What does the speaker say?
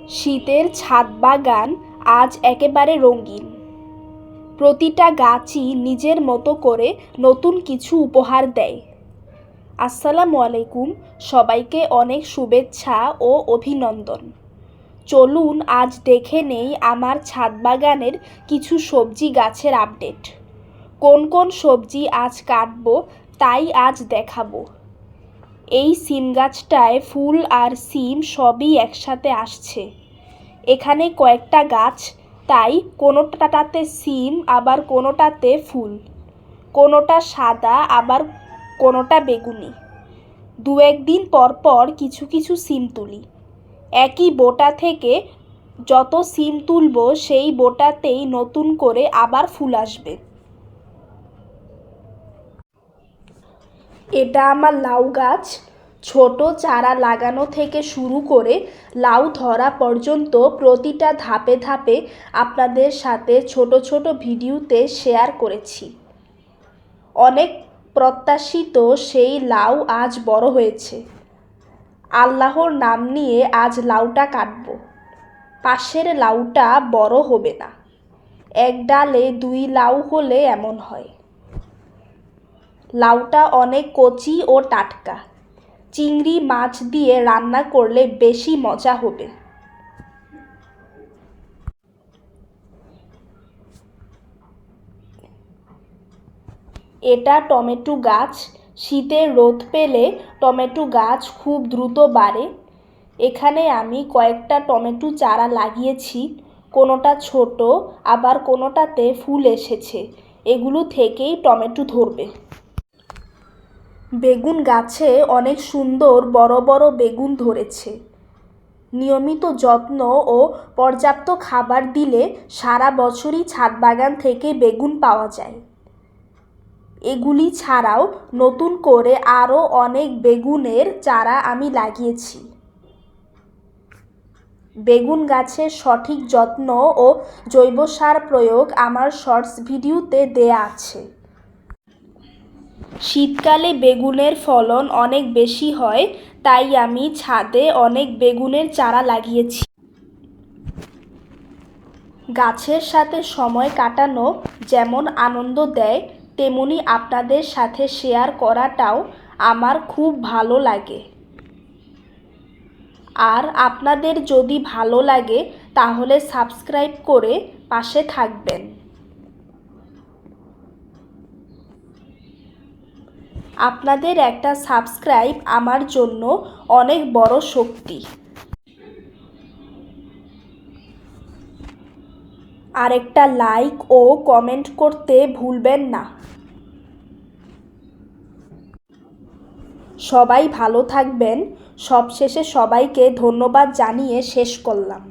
শীতের ছাদ বাগান আজ একেবারে রঙিন। প্রতিটা গাছই নিজের মতো করে নতুন কিছু উপহার দেয়। আসসালামু আলাইকুম, সবাইকে অনেক শুভেচ্ছা ও অভিনন্দন। চলুন আজ দেখে নেই আমার ছাদ বাগানের কিছু সবজি গাছের আপডেট। কোন কোন সবজি আজ কাটবো তাই আজ দেখাবো। এই সিম গাছটায় ফুল আর সিম সবই একসাথে আসছে। এখানে কয়েকটা গাছ, তাই কোনোটাতে সিম আবার কোনোটাতে ফুল, কোনোটা সাদা আবার কোনোটা বেগুনি। দু একদিন পর পর কিছু কিছু সিম তুলি। একই বোটা থেকে যত সিম তুলব সেই বোটাতেই নতুন করে আবার ফুল আসবে। এটা আমার লাউ গাছ। ছোট চারা লাগানো থেকে শুরু করে লাউ ধরা পর্যন্ত প্রতিটা ধাপে ধাপে আপনাদের সাথে ছোট ছোট ভিডিওতে শেয়ার করেছি। অনেক প্রত্যাশিত সেই লাউ আজ বড় হয়েছে। আল্লাহর নাম নিয়ে আজ লাউটা কাটবো। পাশের লাউটা বড় হবে না, এক ডালে দুই লাউ হলে এমন হয়। লাউটা অনেক কচি ও টাটকা। চিংড়ি মাছ দিয়ে রান্না করলে বেশি মজা হবে। এটা টমেটো গাছ। শীতে রোদ পেলে টমেটো গাছ খুব দ্রুত বাড়ে। এখানে আমি কয়েকটা টমেটো চারা লাগিয়েছি। কোনোটা ছোট আবার কোনোটাতে ফুল এসেছে। এগুলো থেকেই টমেটো ধরবে। বেগুন গাছে অনেক সুন্দর বড় বড় বেগুন ধরেছে। নিয়মিত যত্ন ও পর্যাপ্ত খাবার দিলে সারা বছরই ছাদ বাগান থেকে বেগুন পাওয়া যায়। এগুলি ছাড়াও নতুন করে আরও অনেক বেগুনের চারা আমি লাগিয়েছি। বেগুন গাছের সঠিক যত্ন ও জৈব সার প্রয়োগ আমার শর্টস ভিডিওতে দেয়া আছে। শীতকালে বেগুনের ফলন অনেক বেশি হয়, তাই আমি ছাদে অনেক বেগুনের চারা লাগিয়েছি। গাছের সাথে সময় কাটানো যেমন আনন্দ দেয়, তেমনি আপনাদের সাথে শেয়ার করাটাও আমার খুব ভালো লাগে। আর আপনাদের যদি ভালো লাগে তাহলে সাবস্ক্রাইব করে পাশে থাকবেন। আপনাদের একটা সাবস্ক্রাইব আমার জন্য অনেক বড় শক্তি। আর একটা লাইক ও কমেন্ট করতে ভুলবেন না। সবাই ভালো থাকবেন। সবশেষে সবাইকে ধন্যবাদ জানিয়ে শেষ করলাম।